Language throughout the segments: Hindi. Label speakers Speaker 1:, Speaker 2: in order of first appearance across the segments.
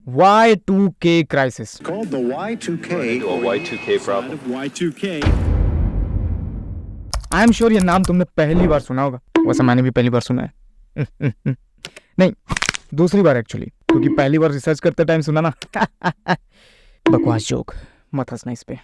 Speaker 1: Y2K crisis.
Speaker 2: Called the Y2K.
Speaker 3: A Y2K problem.
Speaker 2: Of Y2K.
Speaker 1: I am sure ये नाम तुमने पहली बार सुना होगा, वैसे मैंने भी पहली बार सुना है। नहीं, दूसरी बार एक्चुअली, क्योंकि पहली बार रिसर्च करते टाइम सुना ना। बकवास जोक, मत हंसना इस पे।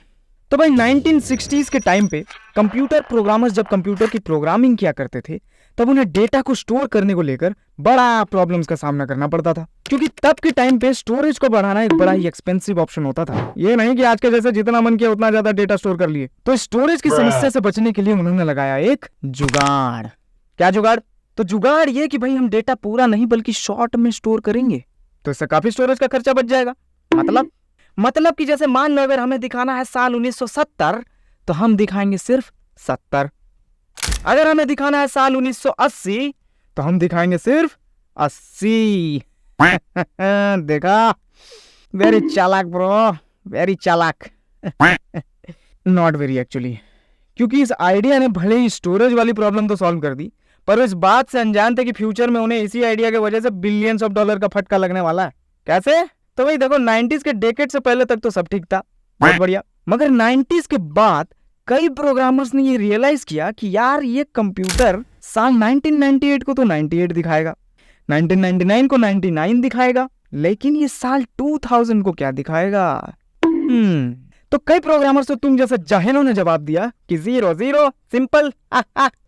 Speaker 1: तो भाई 1960s के टाइम पे कंप्यूटर प्रोग्रामर्स जब कंप्यूटर की प्रोग्रामिंग किया करते थे, तब उन्हें डेटा को स्टोर करने को लेकर बड़ा प्रॉब्लम्स का सामना करना पड़ता था, क्योंकि तब के टाइम पे स्टोरेज को बढ़ाना एक बड़ा ही एक्सपेंसिव ऑप्शन होता था। ये नहीं कि आज के जैसे जितना मन किया उतना ज्यादा डेटा स्टोर कर लिए। तो स्टोरेज की समस्या से बचने के लिए उन्होंने लगाया एक जुगाड़। क्या जुगाड़? तो जुगाड़ ये कि भाई हम डेटा पूरा नहीं बल्कि शॉर्ट में स्टोर करेंगे, तो इससे काफी स्टोरेज का खर्चा बच जाएगा। मतलब कि जैसे मान लो अगर हमें दिखाना है साल 1970, तो हम दिखाएंगे सिर्फ 70। अगर हमें दिखाना है साल 1980, तो हम दिखाएंगे सिर्फ 80। देखा, वेरी चालाक ब्रो, वेरी चालाक। नॉट वेरी एक्चुअली, क्योंकि इस आइडिया ने भले ही स्टोरेज वाली प्रॉब्लम तो सॉल्व कर दी, पर इस बात से अनजान थे कि फ्यूचर में उन्हें इसी आइडिया की वजह से बिलियंस ऑफ डॉलर का फटका लगने वाला है। कैसे? तो भाई देखो, 90s के डेकेड से पहले तक तो सब ठीक था, बहुत बढ़िया। मगर 90s के बाद कई प्रोग्रामर्स ने ये रियलाइज किया कि यार ये कंप्यूटर साल 1998 को तो 98 दिखाएगा, 1999 को 99 दिखाएगा, लेकिन ये साल 2000 को क्या दिखाएगा? तो कई प्रोग्रामर्स तो तुम जैसे जाहिलों ने जवाब दिया कि 0 0 सिंपल,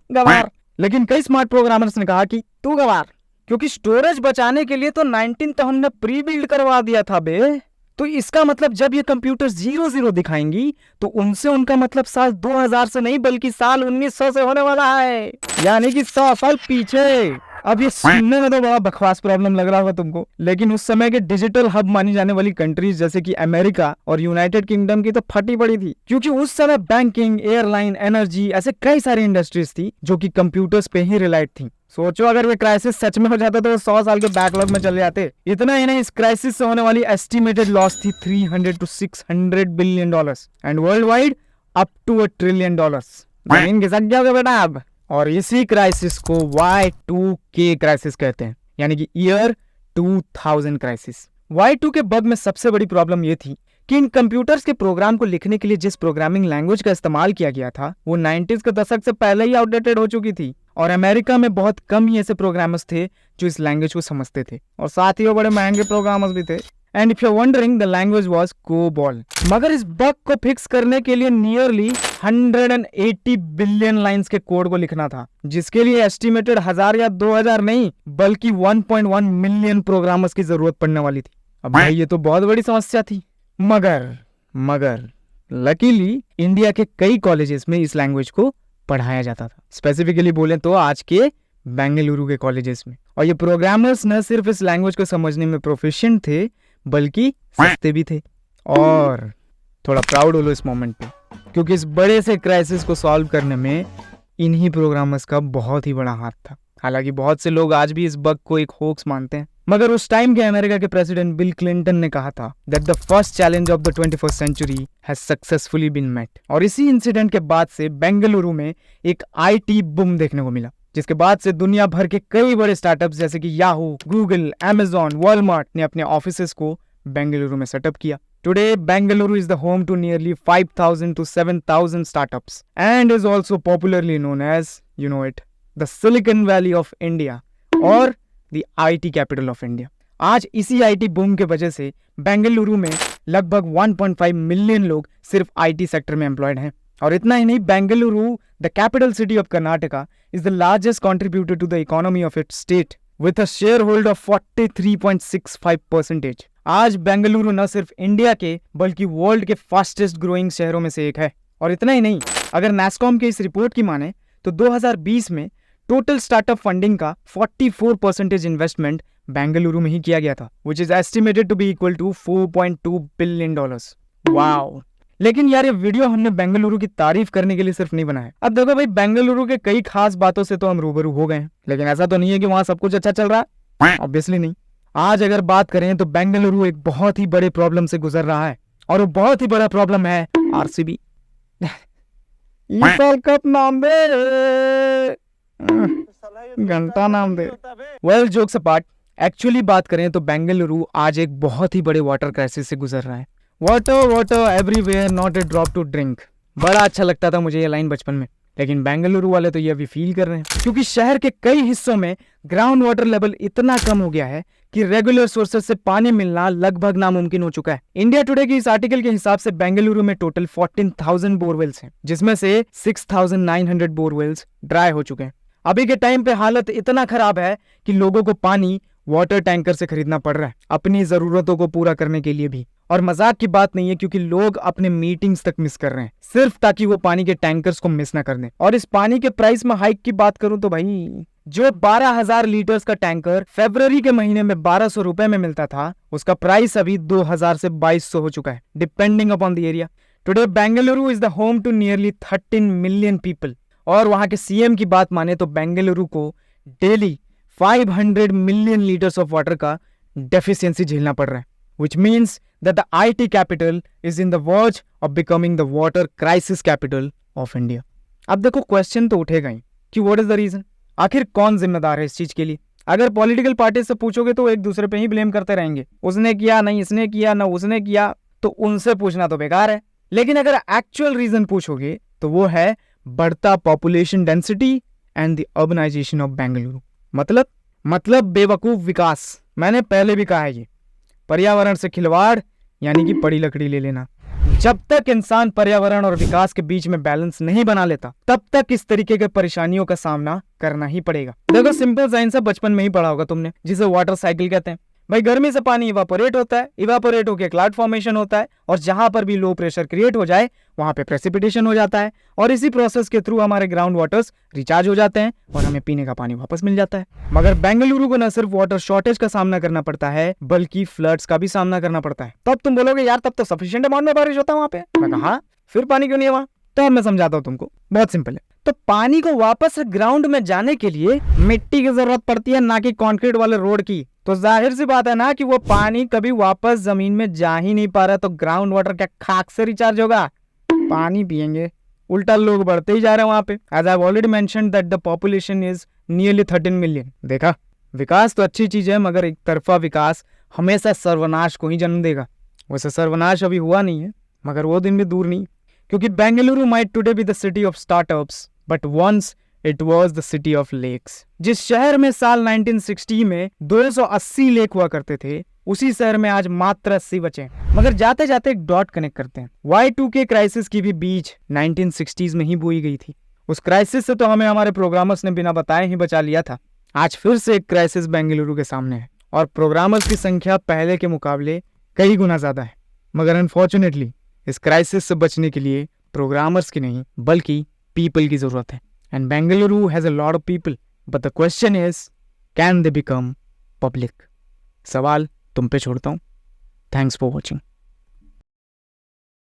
Speaker 1: गवार। लेकिन कई स्मार्ट प्रोग्रामर्स ने कहा कि तू गवार, क्योंकि स्टोरेज बचाने के लिए तो 19 तो हमने प्री बिल्ड करवा दिया था बे। तो इसका मतलब जब ये कंप्यूटर 0 0 दिखाएंगी, तो उनसे उनका मतलब साल 2000 से नहीं बल्कि साल 1900 से होने वाला है, यानी कि 100 साल पीछे। अब ये सुनने में तो बड़ा बकवास प्रॉब्लम लग रहा होगा तुमको, लेकिन उस समय के डिजिटल हब मानी जाने वाली कंट्रीज जैसे कि अमेरिका और यूनाइटेड किंगडम की तो फटी पड़ी थी, क्योंकि उस समय बैंकिंग, एयरलाइन, एनर्जी, ऐसे कई सारी इंडस्ट्रीज थी जो कि कंप्यूटर्स पे ही रिलाइड थी। सोचो अगर ये क्राइसिस सच में हो जाता तो 100 साल के बैकलॉग में चले जाते। इतना ही नहीं, इस क्राइसिस से होने वाली एस्टिमेटेड लॉस थी $300 to $600 billion and world wide up to $1 trillion. जमीन खिसक जाओगे बेटा अब। और इसी क्राइसिस को Y2K क्राइसिस कहते हैं, यानी कि ईयर 2000 क्राइसिस। Y2K बग में सबसे बड़ी प्रॉब्लम ये थी कि इन कंप्यूटर्स के प्रोग्राम को लिखने के लिए जिस प्रोग्रामिंग लैंग्वेज का इस्तेमाल किया गया था, वो 90s के दशक से पहले ही आउटडेटेड हो चुकी थी, और अमेरिका में बहुत कम ही ऐसे प्रोग्रामर्स थे जो इस लैंग्वेज को समझते थे, और साथ ही वो बड़े महंगे प्रोग्रामर्स भी थे। And if you are wondering, the language was COBOL। मगर इस बग को फिक्स करने के लिए नियरली 180 बिलियन लाइंस के कोड को लिखना था, जिसके लिए एस्टिमेटेड 1000 या 2000 नहीं बल्कि 1.1 मिलियन प्रोग्रामर्स की जरूरत पड़ने वाली थी। अब भाई ये तो बहुत बड़ी समस्या थी। मगर लकीली इंडिया के कई कॉलेजेस में इस लैंग्वेज को पढ़ाया जाता था, स्पेसिफिकली बोले तो आज के बेंगलुरु के कॉलेजेस में। और ये प्रोग्रामर्स न सिर्फ इस लैंग्वेज को समझने में प्रोफिशिएंट थे, बल्कि सस्ते भी थे। और थोड़ा प्राउड हो लो इस मोमेंट पे, क्योंकि इस बड़े से क्राइसिस को सॉल्व करने में इन्हीं प्रोग्रामर्स का बहुत ही बड़ा हाथ था। हालांकि बहुत से लोग आज भी इस बग को एक होक्स मानते हैं, मगर उस टाइम के अमेरिका के प्रेसिडेंट बिल क्लिंटन ने कहा था that the first challenge of the 21st century has successfully been met. और इसी इंसिडेंट के बाद से बेंगलुरु में एक IT बूम देखने को मिला, जिसके बाद से दुनिया भर के कई बड़े स्टार्टअप्स जैसे कि याहू, गूगल, अमेजॉन, वॉलमार्ट ने अपने ऑफिसेस को बेंगलुरु में सेटअप किया। Today, Bengaluru is the home to nearly 5,000 to 7,000 startups and is also popularly known as, you know it, the Silicon Valley of India और the IT capital of India। आज इसी IT बूम के वजह से बेंगलुरु में लगभग 1.5 मिलियन लोग सिर्फ IT सेक्टर में एम्प्लॉयड हैं। और इतना ही नहीं, Bengaluru, the capital city of Karnataka, is the largest contributor to the economy of its state with a shareholder of 43.65%। आज बेंगलुरु न सिर्फ इंडिया के बल्कि वर्ल्ड के फास्टेस्ट ग्रोइंग शहरों में से एक है। और इतना ही नहीं, अगर NASSCOM के इस रिपोर्ट की माने तो 2020 में टोटल स्टार्टअप फंडिंग का 44% इन्वेस्टमेंट बेंगलुरु में ही किया गया था, which is estimated to be equal to $4.2 billion। Wow. लेकिन यार ये वीडियो हमने बेंगलुरु की तारीफ करने के लिए सिर्फ नहीं बनाया। अब देखो भाई, बेंगलुरु के कई खास बातों से तो हम रूबरू हो गए हैं, लेकिन ऐसा तो नहीं है कि वहां सब कुछ अच्छा चल रहा है, ऑब्वियसली नहीं। आज अगर बात करें तो बेंगलुरु एक बहुत ही बड़े प्रॉब्लम से गुजर रहा है, और वो बहुत ही बड़ा प्रॉब्लम है RCB। कप नाम दे, घंटा नाम दे। वेल, जोक्स अपार्ट, एक्चुअली बात करें तो बेंगलुरु आज एक बहुत ही बड़े वाटर क्राइसिस से गुजर रहा है। Water water everywhere, not a drop to drink. बड़ा अच्छा लगता था मुझे ये लाइन बचपन में, लेकिन बेंगलुरु वाले तो ये अभी फील कर रहे हैं, क्योंकि शहर के कई हिस्सों में ग्राउंड वाटर लेवल इतना कम हो गया है कि रेगुलर सोर्सेज से पानी मिलना लगभग नामुमकिन हो चुका है। इंडिया टुडे की इस आर्टिकल के हिसाब से बेंगलुरु में टोटल 14,000 बोरवेल्स हैं, जिसमें से 6,900 बोरवेल्स ड्राई हो चुके हैं। अभी के टाइम पे हालत इतना खराब है कि लोगों को पानी वाटर टैंकर से खरीदना पड़ रहा है अपनी जरूरतों को पूरा करने के लिए भी। और मजाक की बात नहीं है, क्योंकि लोग अपने मीटिंग्स तक मिस कर रहे हैं सिर्फ ताकि वो पानी के टैंकर्स को मिस ना कर दें। और इस पानी के प्राइस में हाइक की बात करूं तो भाई, जो 12,000 लीटर्स का टैंकर फरवरी के महीने में 1,200 रुपए में मिलता था, उसका प्राइस अभी 2,000 से 2,200 हो चुका है, depending upon the area. Today Bengaluru is the home to nearly 13 million people. और वहां के सीएम की बात माने तो बेंगलुरु को daily 500 million litres of water का डेफिशिएंसी झेलना पड़ रहा है, which means that the IT capital is in the verge of becoming the water crisis capital of India. अब देखो क्वेश्चन तो उठेगा ही कि what is the reason? आखिर कौन जिम्मेदार है इस चीज के लिए? अगर पॉलिटिकल पार्टी से पूछोगे तो एक दूसरे पे ही ब्लेम करते रहेंगे, उसने किया नहीं, इसने किया ना उसने किया, तो उनसे पूछना तो बेकार है। लेकिन अगर एक्चुअल रीजन पूछोगे तो वो है बढ़ता population density and the urbanisation of Bengaluru. मतलब बेवकूफ विकास। मैंने पहले भी कहा है, ये पर्यावरण से खिलवाड़ यानी कि पड़ी लकड़ी ले लेना। जब तक इंसान पर्यावरण और विकास के बीच में बैलेंस नहीं बना लेता, तब तक इस तरीके के परेशानियों का सामना करना ही पड़ेगा। देखो सिंपल साइंस है, बचपन में ही पढ़ा होगा तुमने, जिसे वाटर साइकिल कहते हैं। भाई गर्मी से पानी इवापोरेट होता है, इवापोरेट होकर क्लाउड फॉर्मेशन होता है, और जहां पर भी लो प्रेशर क्रिएट हो जाए वहां पे प्रेसिपिटेशन हो जाता है, और इसी प्रोसेस के थ्रू हमारे ग्राउंड वाटर्स रिचार्ज हो जाते हैं और हमें पीने का पानी वापस मिल जाता है। मगर बेंगलुरु को न सिर्फ वाटर शॉर्टेज का सामना करना पड़ता है, बल्कि फ्लड्स का भी सामना करना पड़ता है। तब तुम बोलोगे यार तब तो सफिशिएंट अमाउंट में बारिश होता है वहां पे। मैं कहा फिर पानी क्यों नहीं है वहां? तो अब मैं समझाता हूं तुमको, बहुत सिंपल है। तो पानी को वापस ग्राउंड में जाने के लिए मिट्टी की जरूरत पड़ती है, ना कि कंक्रीट वाले रोड की। तो जाहिर सी बात है ना कि वो पानी कभी वापस जमीन में जा ही नहीं पा रहा, तो ग्राउंड वाटर क्या खाक से रिचार्ज होगा? पानी पिएंगे, उल्टा लोग बढ़ते ही जा रहे हैं वहां पे। As I have already mentioned that the population is nearly 13 million. देखा, विकास तो अच्छी चीज है, मगर एक तरफा विकास हमेशा सर्वनाश को ही जन्म देगा। वैसे सर्वनाश अभी हुआ नहीं है, मगर वो दिन भी दूर नहीं, क्योंकि Bengaluru might today be the city of startups, but once it was the city of lakes. जिस शहर में साल 1960 में 280 लेक हुआ करते थे, उसी शहर में आज मात्र 80 बचे। मगर जाते जाते एक डॉट कनेक्ट करते हैं। Y2K क्राइसिस की भी बीज 1960s में ही बोई गई थी। उस क्राइसिस से तो हमें हमारे प्रोग्रामर्स ने बिना बताए ही बचा लिया था। आज फिर से एक क्राइसिस बेंगलुरु के सामने है, और प्रोग्रामर्स की संख्या पहले के मुकाबले कई गुना ज्यादा है। मगर अनफॉर्चुनेटली इस क्राइसिस से बचने के लिए प्रोग्रामर्स की नहीं, बल्कि पीपल की जरूरत है। And Bengaluru has a lot of people, but the question is can they become public? सवाल तुम पे छोड़ता हूं। Thanks for watching.